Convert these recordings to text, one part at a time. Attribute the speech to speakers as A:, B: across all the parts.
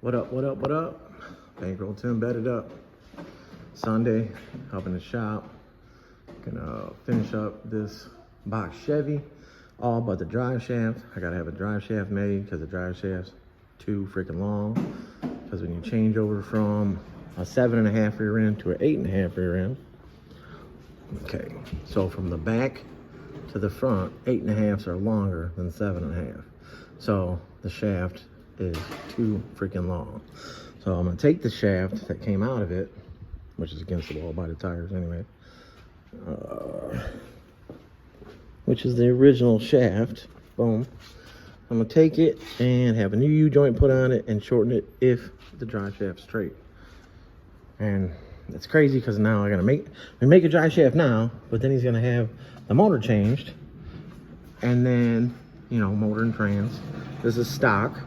A: What up, what up, what up? Bankroll Tim bedded up. Sunday, up in the shop. Gonna finish up this box Chevy, all but the drive shaft. I gotta have a drive shaft made because the drive shaft's too freaking long. Because when you change over from a 7.5 rear end to an 8.5 rear end, okay, so from the back to the front, 8.5s are longer than 7.5. So the shaft is too freaking long. So I'm gonna take the shaft that came out of it, which is against the wall by the tires anyway, which is the original shaft. Boom. I'm gonna take it and have a new U-joint put on it and shorten it if the drive shaft's straight. And it's crazy because now I gotta make a drive shaft now, but then he's gonna have the motor changed, and then, you know, motor and trans. This is stock,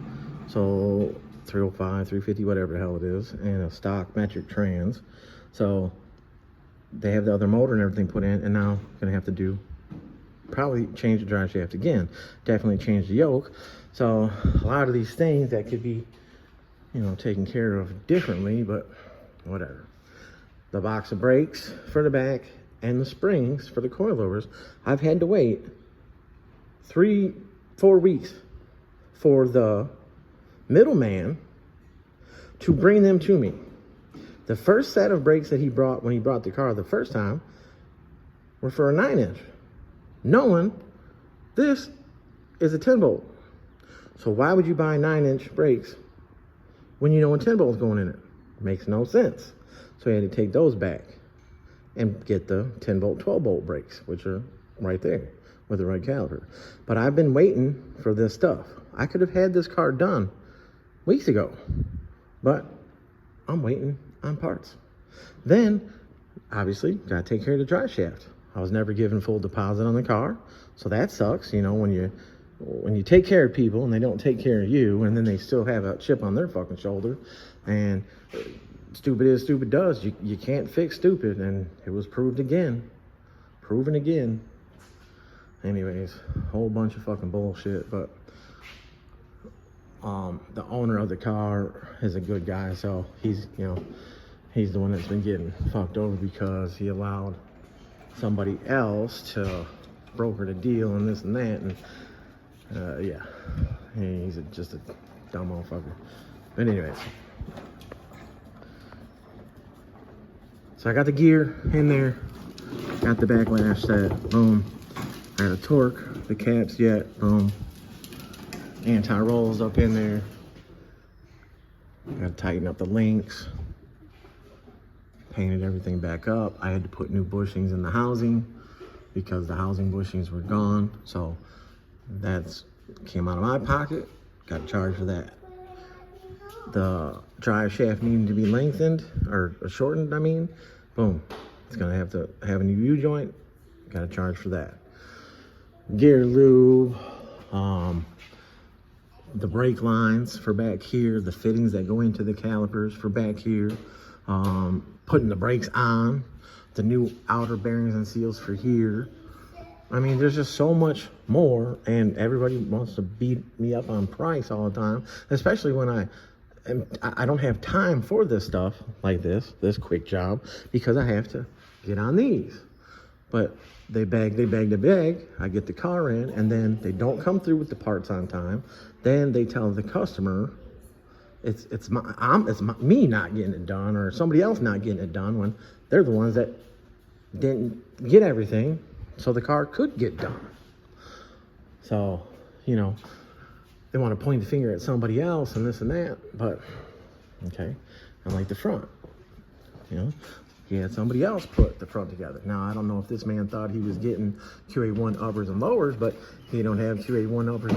A: so 305, 350, whatever the hell it is, and a stock metric trans. So they have the other motor and everything put in, and now I'm gonna have to probably change the drive shaft again. Definitely change the yoke. So a lot of these things that could be, you know, taken care of differently, but whatever. The box of brakes for the back and the springs for the coilovers, I've had to wait 3-4 weeks for the middleman to bring them to me. The first set of brakes that he brought when he brought the car the first time were for a 9-inch, knowing this is a 10-bolt. So why would you buy 9-inch brakes when you know a 10-bolt is going in it? Makes no sense. So he had to take those back and get the 10-bolt, 12-bolt brakes, which are right there with the right caliper. But I've been waiting for this stuff. I could have had this car done weeks ago, but I'm waiting on parts. Then, obviously, gotta take care of the drive shaft. I was never given full deposit on the car, so that sucks. You know, when you take care of people and they don't take care of you, and then they still have a chip on their fucking shoulder, and stupid is, stupid does. You can't fix stupid, and it was proven again. Anyways, whole bunch of fucking bullshit, but the owner of the car is a good guy, so he's the one that's been getting fucked over because he allowed somebody else to broker the deal and this and that, and yeah, he's just a dumb motherfucker. But anyways, so I got the gear in there, got the backlash set, boom. I got a torque, the caps yet, boom. Anti-rolls up in there. Got to tighten up the links. Painted everything back up. I had to put new bushings in the housing because the housing bushings were gone. So that's came out of my pocket. Got charged for that. The drive shaft needed to be lengthened or shortened, I mean. Boom. It's gonna have to have a new U-joint. Got to charge for that. Gear lube. The brake lines for back here, the fittings that go into the calipers for back here, putting the brakes on, the new outer bearings and seals for here. I mean, there's just so much more, and everybody wants to beat me up on price all the time, especially when I don't have time for this stuff like this quick job, because I have to get on these. But they beg. I get the car in, and then they don't come through with the parts on time. Then they tell the customer it's me not getting it done, or somebody else not getting it done, when they're the ones that didn't get everything so the car could get done. So, you know, they want to point the finger at somebody else and this and that, but okay, I like the front, you know. He had somebody else put the front together. Now, I don't know if this man thought he was getting QA1 uppers and lowers, but he don't have QA1 uppers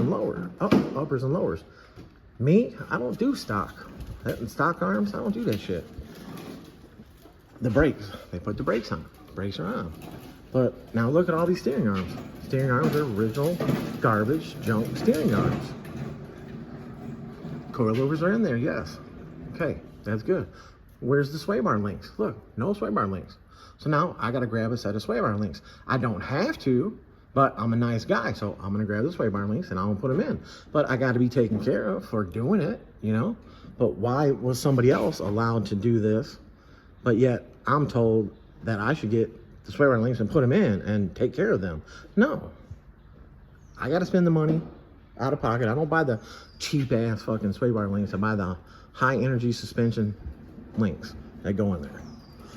A: and lowers. Me, I don't do stock. Stock arms, I don't do that shit. The brakes, they put the brakes on. Brakes are on. But now look at all these steering arms. Steering arms are original garbage, junk steering arms. Coilovers are in there, yes. Okay, that's good. Where's the sway bar links? Look, no sway bar links. So now I gotta grab a set of sway bar links. I don't have to, but I'm a nice guy, so I'm gonna grab the sway bar links and I'm gonna put them in. But I gotta be taken care of for doing it. you know? But why was somebody else allowed to do this, but yet I'm told that I should get the sway bar links and put them in and take care of them? No. I got to spend the money out of pocket. I don't buy the cheap ass fucking sway bar links. I buy the high energy suspension links that go in there.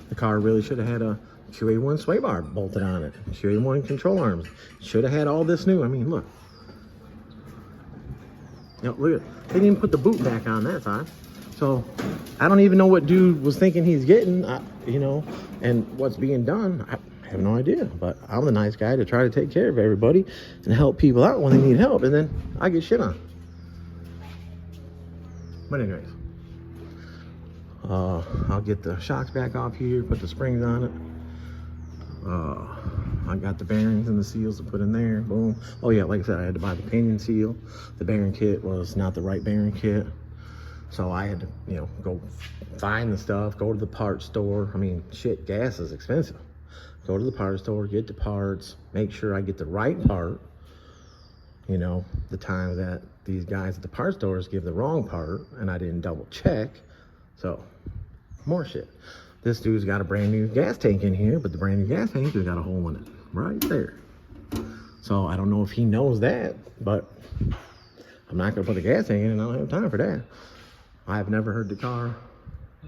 A: The car really should have had a QA1 sway bar bolted on it. QA1 control arms. Should have had all this new. I mean, look. You know, look at, they didn't even put the boot back on that time. So I don't even know what dude was thinking he's getting, you know, and what's being done. I have no idea, but I'm the nice guy to try to take care of everybody and help people out when they need help, and then I get shit on. But anyways, I'll get the shocks back off here, put the springs on it. I got the bearings and the seals to put in there. Boom. Oh yeah, like I said, I had to buy the pinion seal. The bearing kit was not the right bearing kit, so I had to, you know, go find the stuff, go to the parts store. I mean, shit, gas is expensive. Go to the parts store, get the parts, make sure I get the right part. You know, the time that these guys at the parts stores give the wrong part and I didn't double check. So, more shit. This dude's got a brand new gas tank in here, but the brand new gas tank has got a hole in it right there. So I don't know if he knows that, but I'm not gonna put the gas tank in and I don't have time for that. I've never heard the car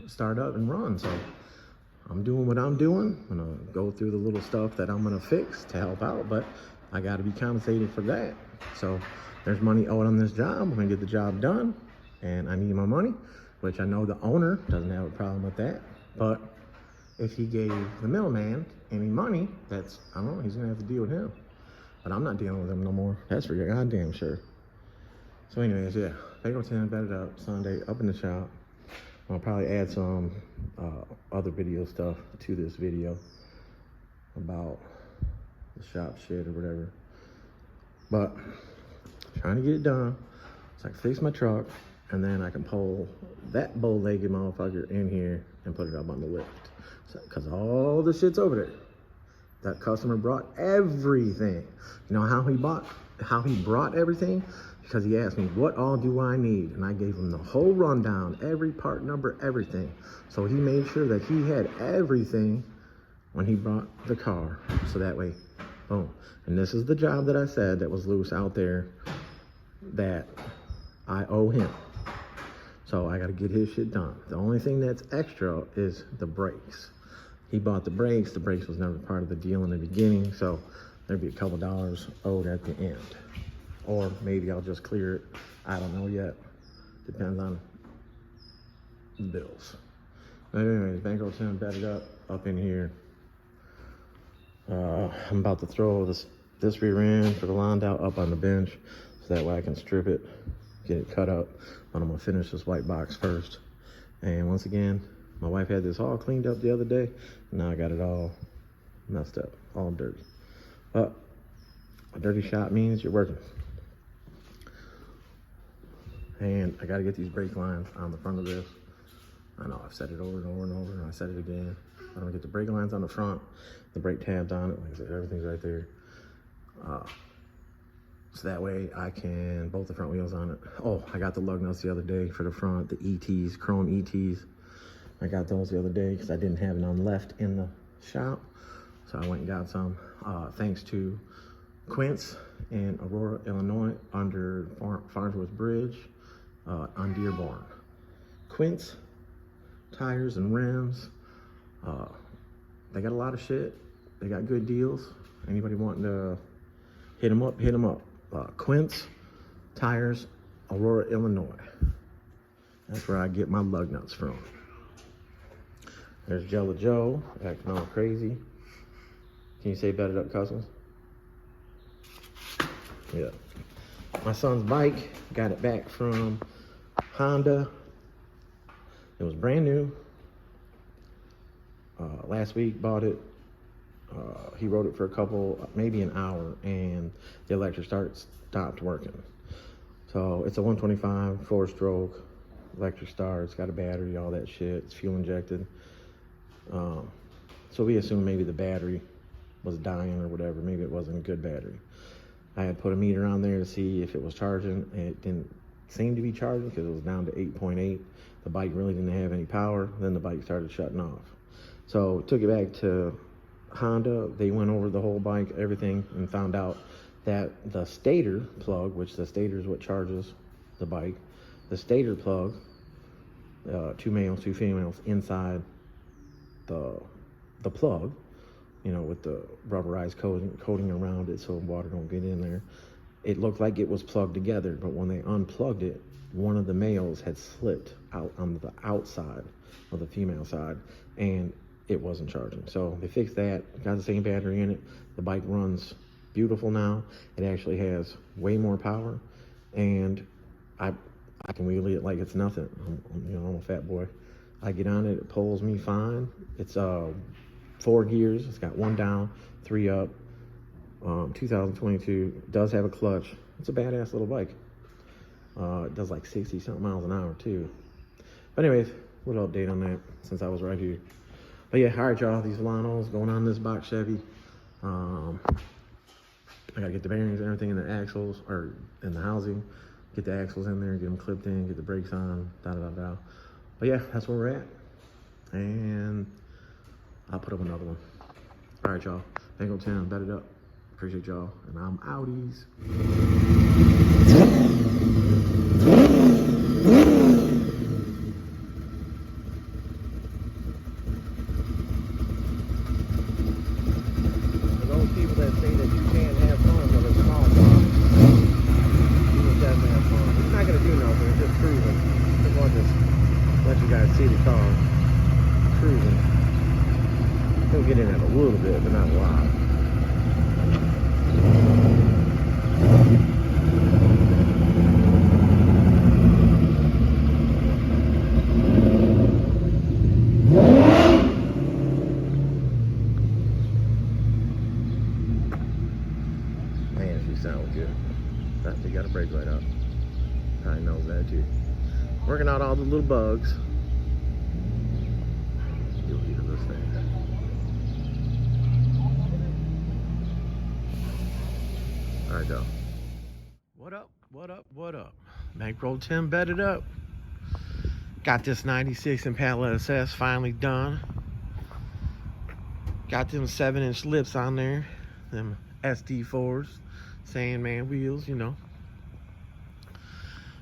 A: start up and run, so I'm doing what I'm doing. I'm gonna go through the little stuff that I'm gonna fix to help out, but I gotta be compensated for that. So there's money owed on this job. I'm gonna get the job done, and I need my money, which I know the owner doesn't have a problem with that. But if he gave the middleman any money, that's, I don't know, he's gonna have to deal with him. But I'm not dealing with him no more. That's for goddamn sure. So anyways, yeah, Bankroll Tim bedded up Sunday, up in the shop. I'll probably add some other video stuff to this video about the shop shit or whatever. But trying to get it done so I can fix my truck, and then I can pull that bow-legged motherfucker in here and put it up on the lift. So, cause all the shit's over there. That customer brought everything. You know how he brought everything? Because he asked me, what all do I need? And I gave him the whole rundown, every part number, everything. So he made sure that he had everything when he brought the car. So that way, boom. And this is the job that I said that was loose out there that I owe him. So I got to get his shit done. The only thing that's extra is the brakes. He bought the brakes. The brakes was never part of the deal in the beginning. So there'd be a couple dollars owed at the end. Or maybe I'll just clear it. I don't know yet. Depends on the bills. But anyways, Bankroll Tim bedded up in here. I'm about to throw this rear end for the Landau up on the bench so that way I can strip it, get it cut up. But I'm gonna finish this white box first. And once again, my wife had this all cleaned up the other day. And now I got it all messed up, all dirty. But a dirty shop means you're working. And I gotta get these brake lines on the front of this. I know I've said it over and over and over, and I said it again. I'm gonna get the brake lines on the front, the brake tabs on it. Like I said, everything's right there. So that way I can bolt the front wheels on it. Oh, I got the lug nuts the other day for the front, the ETs, chrome ETs. I got those the other day because I didn't have none left in the shop. So I went and got some, thanks to Quince in Aurora, Illinois, under Farnsworth Bridge on Dearborn. Quince tires and rims. They got a lot of shit. They got good deals. Anybody wanting to hit them up, hit them up. Quince Tires, Aurora, Illinois. That's where I get my lug nuts from. There's Jello Joe, acting all crazy. Can you say bedded up Customs? Yeah. My son's bike, got it back from Honda. It was brand new. Last week, bought it. He rode it for a couple, maybe an hour, and the electric stopped working. So it's a 125 4-stroke electric start. It's got a battery, all that shit. It's fuel injected. So we assumed maybe the battery was dying or whatever. Maybe it wasn't a good battery. I had put a meter on there to see if it was charging, and it didn't seemed to be charging because it was down to 8.8. The bike really didn't have any power. Then the bike started shutting off. So took it back to Honda. They went over the whole bike, everything, and found out that the stator plug, which the stator is what charges the bike, the stator plug, 2 males, 2 females inside the plug, you know, with the rubberized coating around it so water don't get in there. It looked like it was plugged together, but when they unplugged it, one of the males had slipped out on the outside of the female side, and it wasn't charging. So they fixed that, got the same battery in it. The bike runs beautiful now. It actually has way more power, and I can wheel it like it's nothing. I'm a fat boy. I get on it, it pulls me fine. It's 4 gears. It's got 1 down, 3 up. 2022. Does have a clutch. It's a badass little bike. It does like 60 something miles an hour too. But anyways, little update on that since I was right here. But yeah, all right, y'all. These Vellanos going on this box Chevy. I gotta get the bearings and everything in the axles or in the housing. Get the axles in there, get them clipped in, get the brakes on, da-da-da-da. But yeah, that's where we're at. And I'll put up another one. All right, y'all. Bankroll Tim, bet it up. Appreciate y'all. And I'm outies. For those people that say that you can't have fun with a small car, you will definitely have fun. It's not going to do nothing. It's just cruising. Just want to let you guys see the car cruising. He'll get in it a little bit, but not a lot. Man, she sounds good. That they got a brake light up. I knows that too. Working out all the little bugs. You'll eat of this thing. All right, y'all. What up? What up? What up? Bankroll Tim bedded up. Got this 96 Impala SS finally done. Got them 7-inch lips on there. Them SD4s. Sandman wheels, you know.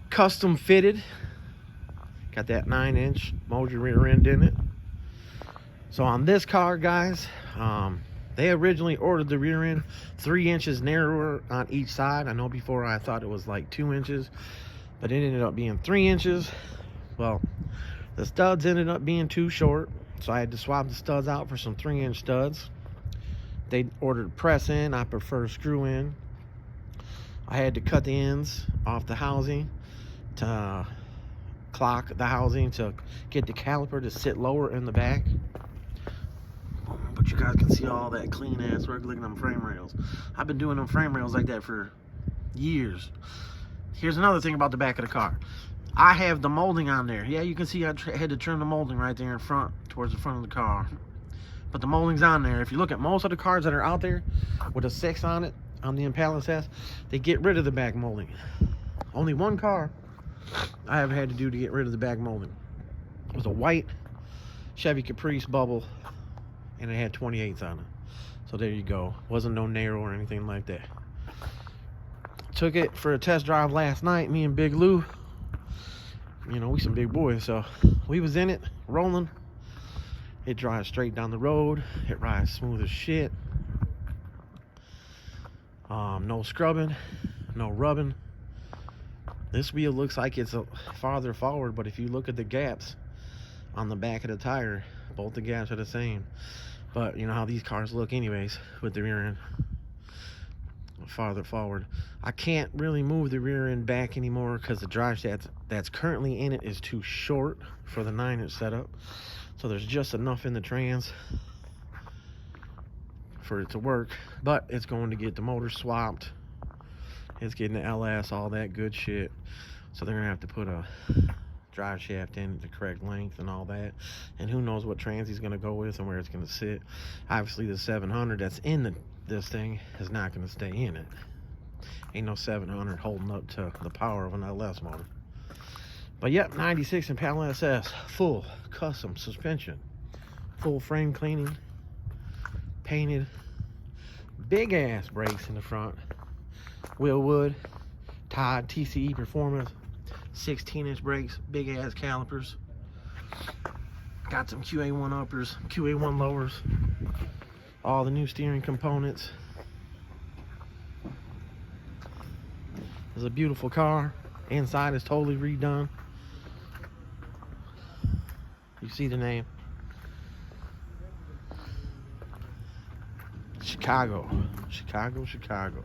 A: Custom fitted. Got that 9-inch motor rear end in it. So on this car, guys, they originally ordered the rear end 3 inches narrower on each side. I know before I thought it was like 2 inches, but it ended up being 3 inches. Well, the studs ended up being too short, so I had to swap the studs out for some 3-inch studs. They ordered press in. I prefer screw in. I had to cut the ends off the housing to clock the housing to get the caliper to sit lower in the back. But you guys can see all that clean ass work. Look at them frame rails. I've been doing them frame rails like that for years. Here's another thing about the back of the car. I have the molding on there. Yeah, you can see I had to trim the molding right there in front, towards the front of the car. But the molding's on there. If you look at most of the cars that are out there with a 6 on it, on the Impala SS, they get rid of the back molding. Only one car I have had to do to get rid of the back molding. It was a white Chevy Caprice bubble, and it had 28s on it. So there you go. Wasn't no narrow or anything like that. Took it for a test drive last night, me and Big Lou. You know, we some big boys, so we was in it, rolling. It drives straight down the road. It rides smooth as shit. No scrubbing, no rubbing. This wheel looks like it's farther forward, but if you look at the gaps on the back of the tire, both the gaps are the same. But you know how these cars look anyways with the rear end farther forward. I can't really move the rear end back anymore because the drive shaft that's currently in it is too short for the 9-inch setup. So there's just enough in the trans for it to work, but it's going to get the motor swapped. It's getting the LS, all that good shit. So they're gonna have to put a drive shaft in the correct length and all that. And who knows what trans he's gonna go with and where it's gonna sit. Obviously the 700 that's in this thing is not gonna stay in it. Ain't no 700 holding up to the power of an LS motor. But yep, 96 Impala SS, full custom suspension, full frame cleaning, painted, big ass brakes in the front, Willwood, Todd TCE Performance, 16-inch brakes, big ass calipers. Got some QA1 uppers, QA1 lowers, all the new steering components. It's a beautiful car. Inside is totally redone. You see the name. Chicago. Chicago, Chicago.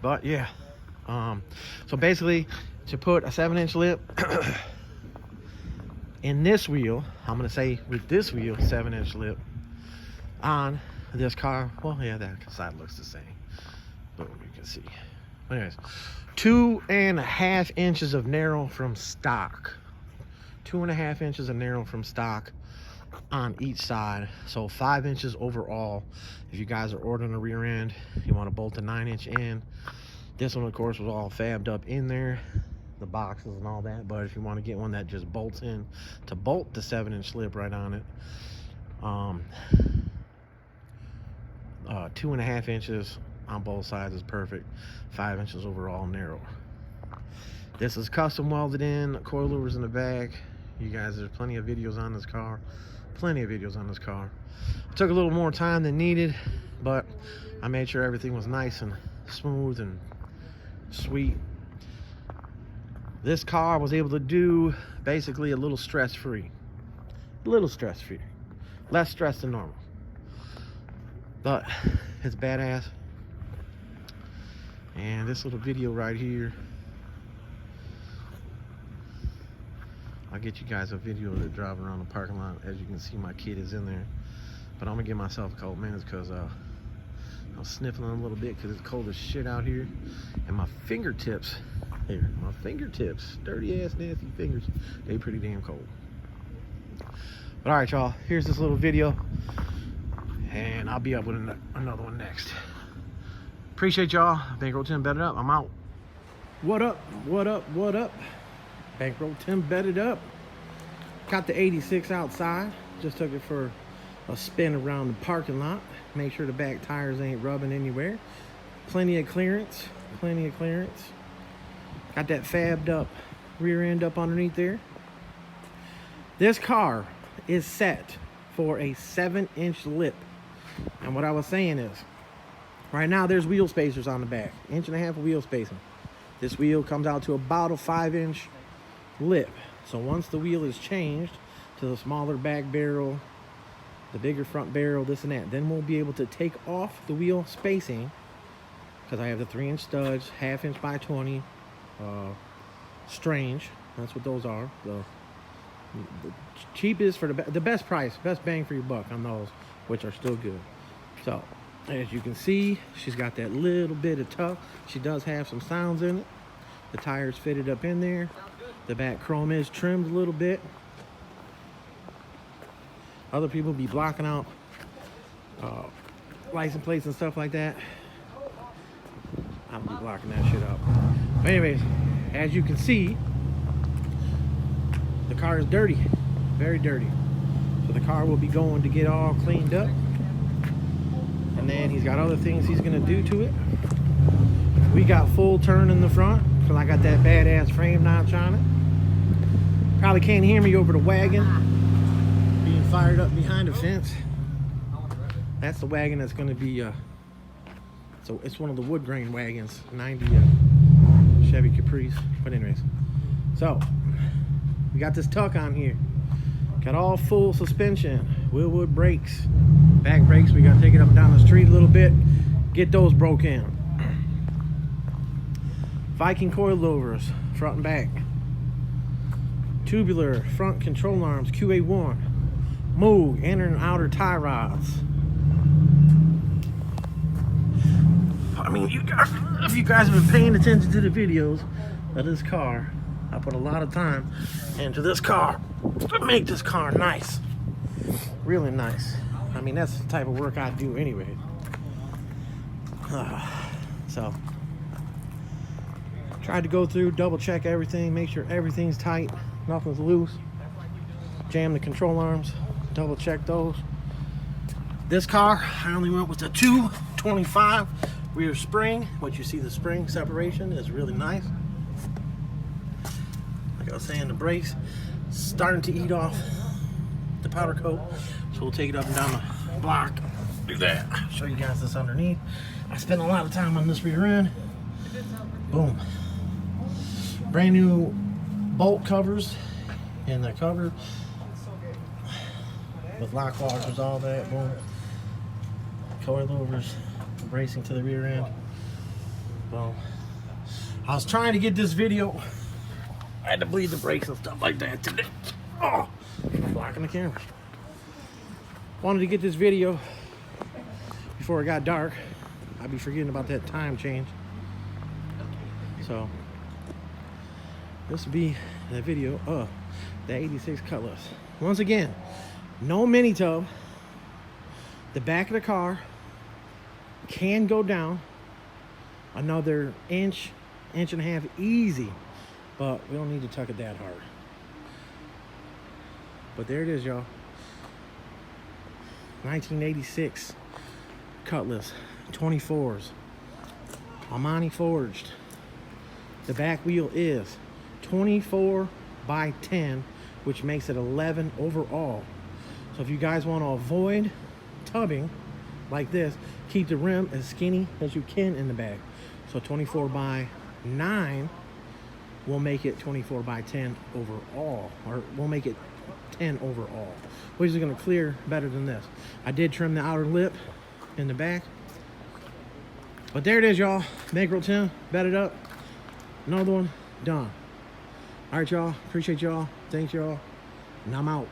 A: But yeah. So basically, to put a 7-inch lip in this wheel, I'm gonna say with this wheel, 7-inch lip on this car. Well, yeah, that side looks the same. Boom, you can see. Anyways, 2.5 inches of narrow from stock. 2.5 inches of narrow from stock on each side. So 5 inches overall. If you guys are ordering a rear end, you want to bolt a 9-inch in. This one, of course, was all fabbed up in there, the boxes and all that. But if you want to get one that just bolts in, to bolt the 7-inch lip right on it, 2.5 inches on both sides is perfect. 5 inches overall narrow. This is custom welded in, coilovers in the back. You guys, there's plenty of videos on this car. Plenty of videos on this car. It took a little more time than needed, but I made sure everything was nice and smooth and sweet. This car I was able to do basically a little stress-free. A little stress-free. Less stress than normal. But it's badass. And this little video right here, I'll get you guys a video of it driving around the parking lot. As you can see, my kid is in there. But I'm gonna give myself a couple minutes because I'm sniffling a little bit because it's cold as shit out here. And my fingertips, here, my fingertips, dirty ass nasty fingers, they pretty damn cold. But all right, y'all, here's this little video. And I'll be up with another one next. Appreciate y'all. Bankroll Tim bedded up. I'm out. What up? What up? What up? Bankroll Tim bedded up. Got the 86 outside. Just took it for a spin around the parking lot. Make sure the back tires ain't rubbing anywhere. Plenty of clearance. Plenty of clearance. Got that fabbed up rear end up underneath there. This car is set for a 7-inch lip. And what I was saying is, right now there's wheel spacers on the back. 1.5 inch of wheel spacing. This wheel comes out to about a 5-inch lip. So once the wheel is changed to the smaller back barrel, the bigger front barrel, this and that, then we'll be able to take off the wheel spacing, because I have the 3-inch studs, 1/2 inch by 20 strange. That's what those are. The cheapest for the best price, best bang for your buck on those, which are still good. So as you can see, she's got that little bit of tuck. She does have some sounds in it. The tires fitted up in there. The back chrome is trimmed a little bit. Other people be blocking out license plates and stuff like that. I'll be blocking that shit out. But anyways, as you can see, the car is dirty, very dirty. So the car will be going to get all cleaned up. And then he's got other things he's gonna do to it. We got full turn in the front, because I got that badass frame notch on it. Probably can't hear me over the wagon being fired up behind the fence. That's the wagon that's gonna be, so it's one of the wood grain wagons, 90 Chevy Caprice. But anyways, so we got this tuck on here. Got all full suspension, Willwood brakes, back brakes. We gotta take it up and down the street a little bit, get those broke in. Viking coilovers, front and back. Tubular front control arms, QA1. Moog inner and outer tie rods. I mean, you guys, if you guys have been paying attention to the videos of this car, I put a lot of time into this car to make this car nice. Really nice. I mean, that's the type of work I do anyway. So, Tried to go through, double check everything, make sure everything's tight, nothing's loose. Jam the control arms, double check those. This car, I only went with the 225 rear spring. What you see, the spring separation is really nice. Like I was saying, the brakes starting to eat off the powder coat, so we'll take it up and down the block. Do that. Show you guys this underneath. I spent a lot of time on this rear end. Boom. Brand new bolt covers in the cover with lock washers, all that. Boom. Coilovers, bracing to the rear end. Boom. I was trying to get this video. I had to bleed the brakes and stuff like that today. Oh, I'm blocking the camera. Wanted to get this video before it got dark. I'd be forgetting about that time change. So this will be the video of the 86 Cutlass. Once again, no mini tub. The back of the car can go down another inch and a half easy, but we don't need to tuck it that hard. But there it is, y'all. 1986 Cutlass 24s, Armani forged. The back wheel is 24 by 10, which makes it 11 overall. So if you guys want to avoid tubbing like this, keep the rim as skinny as you can in the back. So 24 by 9 will make it 24 by 10 overall, or we'll make it 10 overall, which is going to clear better than this. I did trim the outer lip in the back, but there it is, y'all. Bankroll Tim, bedded up. Another one done. All right, y'all. Appreciate y'all. Thanks, y'all. And I'm out.